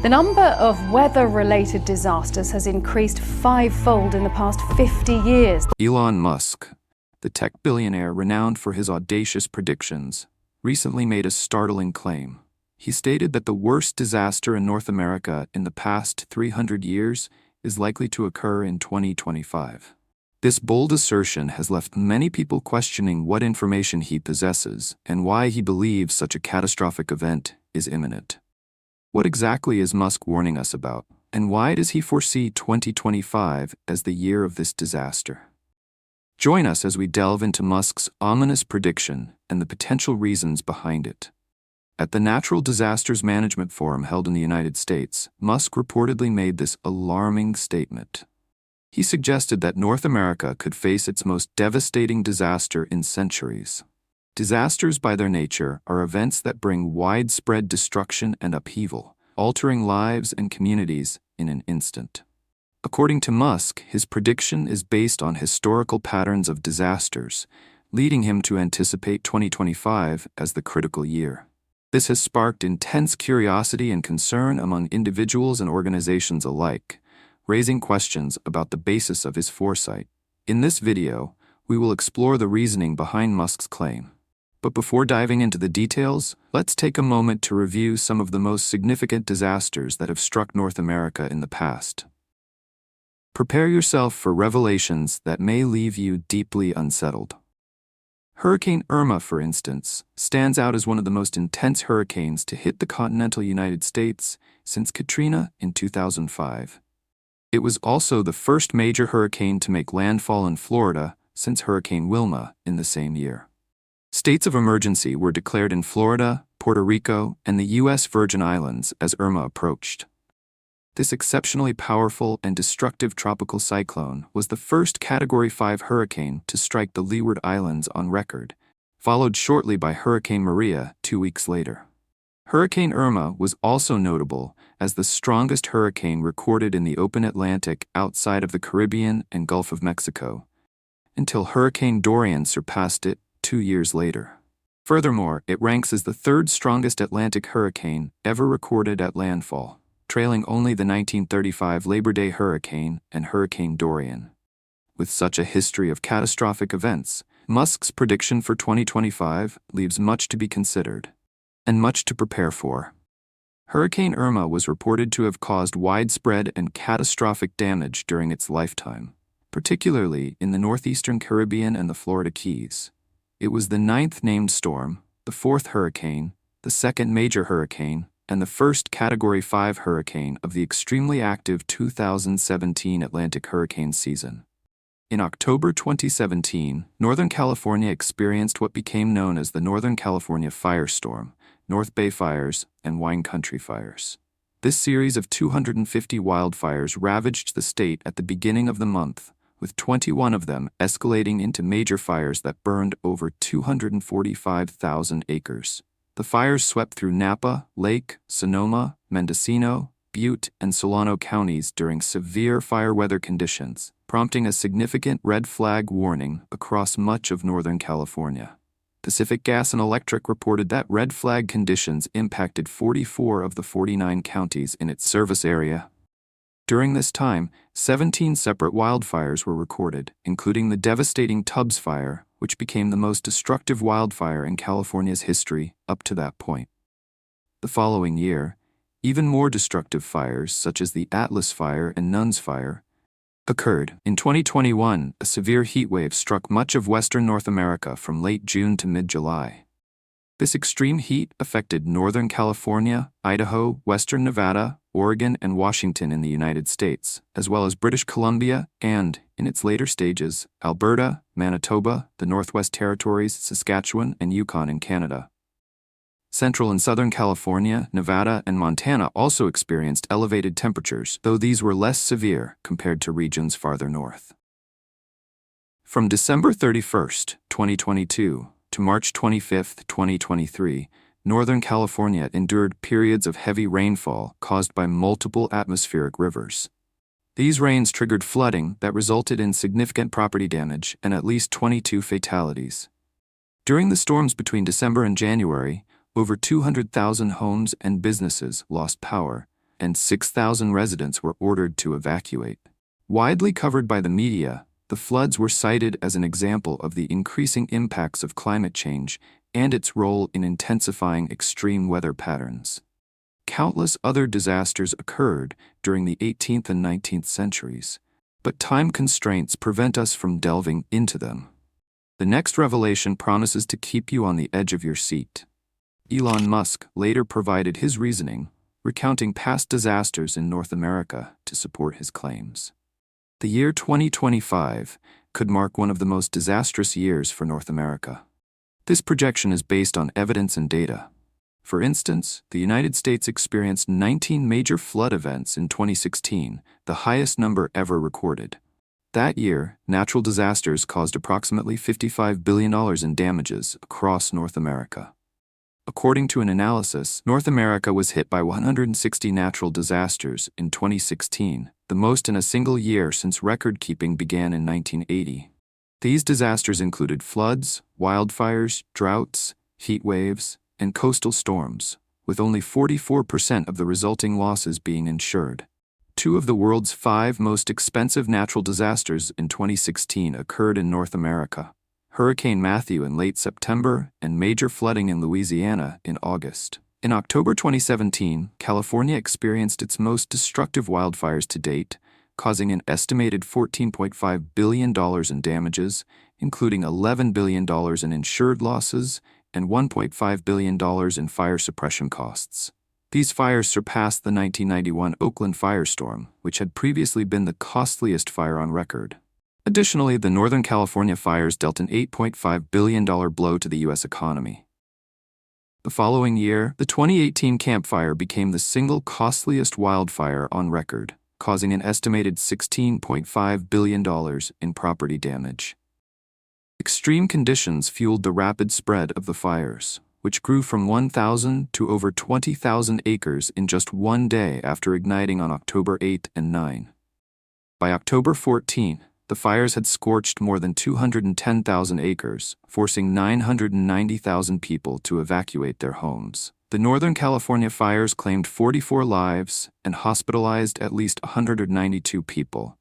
The number of weather-related disasters has increased fivefold in the past 50 years. Elon Musk, the tech billionaire renowned for his audacious predictions, recently made a startling claim. He stated that the worst disaster in North America in the past 300 years is likely to occur in 2025. This bold assertion has left many people questioning what information he possesses and why he believes such a catastrophic event is imminent. What exactly is Musk warning us about, and why does he foresee 2025 as the year of this disaster? Join us as we delve into Musk's ominous prediction and the potential reasons behind it. At the Natural Disasters Management Forum held in the United States, Musk reportedly made this alarming statement. He suggested that North America could face its most devastating disaster in centuries. Disasters, by their nature, are events that bring widespread destruction and upheaval, altering lives and communities in an instant. According to Musk, his prediction is based on historical patterns of disasters, leading him to anticipate 2025 as the critical year. This has sparked intense curiosity and concern among individuals and organizations alike, raising questions about the basis of his foresight. In this video, we will explore the reasoning behind Musk's claim. But before diving into the details, let's take a moment to review some of the most significant disasters that have struck North America in the past. Prepare yourself for revelations that may leave you deeply unsettled. Hurricane Irma, for instance, stands out as one of the most intense hurricanes to hit the continental United States since Katrina in 2005. It was also the first major hurricane to make landfall in Florida since Hurricane Wilma in the same year. States of emergency were declared in Florida, Puerto Rico, and the U.S. Virgin Islands as Irma approached. This exceptionally powerful and destructive tropical cyclone was the first Category 5 hurricane to strike the Leeward Islands on record, followed shortly by Hurricane Maria 2 weeks later. Hurricane Irma was also notable as the strongest hurricane recorded in the open Atlantic outside of the Caribbean and Gulf of Mexico, until Hurricane Dorian surpassed it 2 years later. Furthermore, it ranks as the third strongest Atlantic hurricane ever recorded at landfall, trailing only the 1935 Labor Day hurricane and Hurricane Dorian. With such a history of catastrophic events, Musk's prediction for 2025 leaves much to be considered and much to prepare for. Hurricane Irma was reported to have caused widespread and catastrophic damage during its lifetime, particularly in the northeastern Caribbean and the Florida Keys. It was the 9th named storm, the 4th hurricane, the 2nd major hurricane, and the first Category 5 hurricane of the extremely active 2017 Atlantic hurricane season. In October 2017, Northern California experienced what became known as the Northern California firestorm, North Bay fires, and Wine Country fires. This series of 250 wildfires ravaged the state at the beginning of the month, with 21 of them escalating into major fires that burned over 245,000 acres. The fires swept through Napa, Lake, Sonoma, Mendocino, Butte, and Solano counties during severe fire weather conditions, prompting a significant red flag warning across much of Northern California. Pacific Gas and Electric reported that red flag conditions impacted 44 of the 49 counties in its service area. During this time, 17 separate wildfires were recorded, including the devastating Tubbs Fire, which became the most destructive wildfire in California's history up to that point. The following year, even more destructive fires, such as the Atlas Fire and Nuns Fire, occurred. In 2021, a severe heat wave struck much of western North America from late June to mid-July. This extreme heat affected Northern California, Idaho, western Nevada, Oregon, and Washington in the United States, as well as British Columbia and, in its later stages, Alberta, Manitoba, the Northwest Territories, Saskatchewan, and Yukon in Canada. Central and Southern California, Nevada, and Montana also experienced elevated temperatures, though these were less severe compared to regions farther north. From December 31, 2022, to March 25, 2023, Northern California endured periods of heavy rainfall caused by multiple atmospheric rivers. These rains triggered flooding that resulted in significant property damage and at least 22 fatalities. During the storms between December and January, over 200,000 homes and businesses lost power, and 6,000 residents were ordered to evacuate. Widely covered by the media, the floods were cited as an example of the increasing impacts of climate change and its role in intensifying extreme weather patterns. Countless other disasters occurred during the 18th and 19th centuries, but time constraints prevent us from delving into them. The next revelation promises to keep you on the edge of your seat. Elon Musk later provided his reasoning, recounting past disasters in North America to support his claims. The year 2025 could mark one of the most disastrous years for North America. This projection is based on evidence and data. For instance, the United States experienced 19 major flood events in 2016, the highest number ever recorded. That year, natural disasters caused approximately $55 billion in damages across North America. According to an analysis, North America was hit by 160 natural disasters in 2016, the most in a single year since record-keeping began in 1980. These disasters included floods, wildfires, droughts, heat waves, and coastal storms, with only 44% of the resulting losses being insured. Two of the world's 5 most expensive natural disasters in 2016 occurred in North America: Hurricane Matthew in late September and major flooding in Louisiana in August. In October 2017, California experienced its most destructive wildfires to date, causing an estimated $14.5 billion in damages, including $11 billion in insured losses and $1.5 billion in fire suppression costs. These fires surpassed the 1991 Oakland firestorm, which had previously been the costliest fire on record. Additionally, the Northern California fires dealt an $8.5 billion blow to the U.S. economy. The following year, the 2018 Camp Fire became the single costliest wildfire on record, causing an estimated $16.5 billion in property damage. Extreme conditions fueled the rapid spread of the fires, which grew from 1,000 to over 20,000 acres in just one day after igniting on October 8 and 9. By October 14, the fires had scorched more than 210,000 acres, forcing 990,000 people to evacuate their homes. The Northern California fires claimed 44 lives and hospitalized at least 192 people,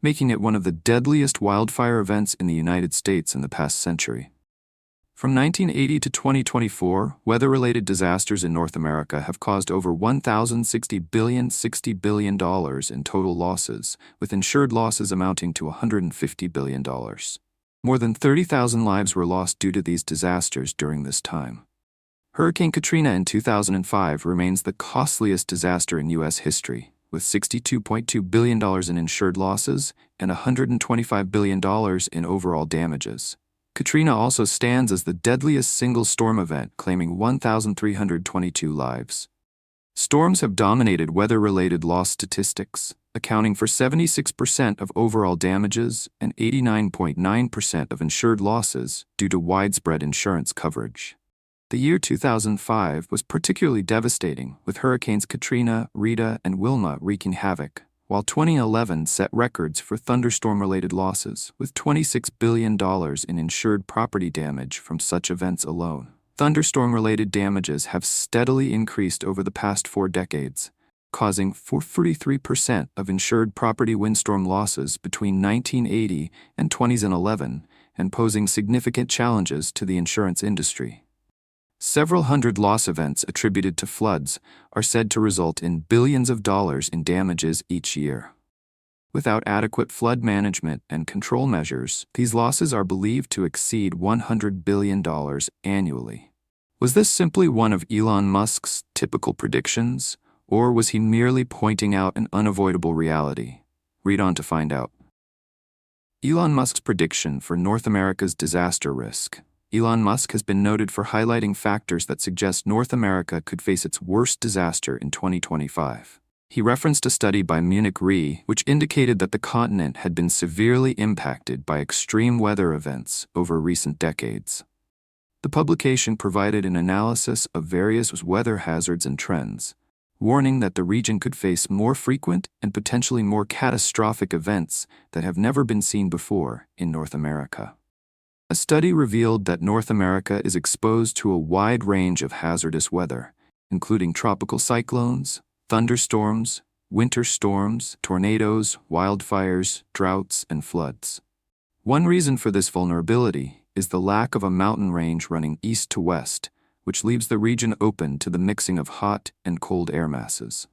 making it one of the deadliest wildfire events in the United States in the past century. From 1980 to 2024, weather-related disasters in North America have caused over $60 billion in total losses, with insured losses amounting to $150 billion. More than 30,000 lives were lost due to these disasters during this time. Hurricane Katrina in 2005 remains the costliest disaster in U.S. history, with $62.2 billion in insured losses and $125 billion in overall damages. Katrina also stands as the deadliest single storm event, claiming 1,322 lives. Storms have dominated weather-related loss statistics, accounting for 76% of overall damages and 89.9% of insured losses due to widespread insurance coverage. The year 2005 was particularly devastating, with hurricanes Katrina, Rita, and Wilma wreaking havoc, while 2011 set records for thunderstorm-related losses, with $26 billion in insured property damage from such events alone. Thunderstorm-related damages have steadily increased over the past 4 decades, causing 43% of insured property windstorm losses between 1980 and 2011, and posing significant challenges to the insurance industry. Several hundred loss events attributed to floods are said to result in billions of dollars in damages each year. Without adequate flood management and control measures, these losses are believed to exceed $100 billion annually. Was this simply one of Elon Musk's typical predictions, or was he merely pointing out an unavoidable reality? Read on to find out. Elon Musk's prediction for North America's disaster risk. Elon Musk has been noted for highlighting factors that suggest North America could face its worst disaster in 2025. He referenced a study by Munich Re, which indicated that the continent had been severely impacted by extreme weather events over recent decades. The publication provided an analysis of various weather hazards and trends, warning that the region could face more frequent and potentially more catastrophic events that have never been seen before in North America. A study revealed that North America is exposed to a wide range of hazardous weather, including tropical cyclones, thunderstorms, winter storms, tornadoes, wildfires, droughts, and floods. One reason for this vulnerability is the lack of a mountain range running east to west, which leaves the region open to the mixing of hot and cold air masses.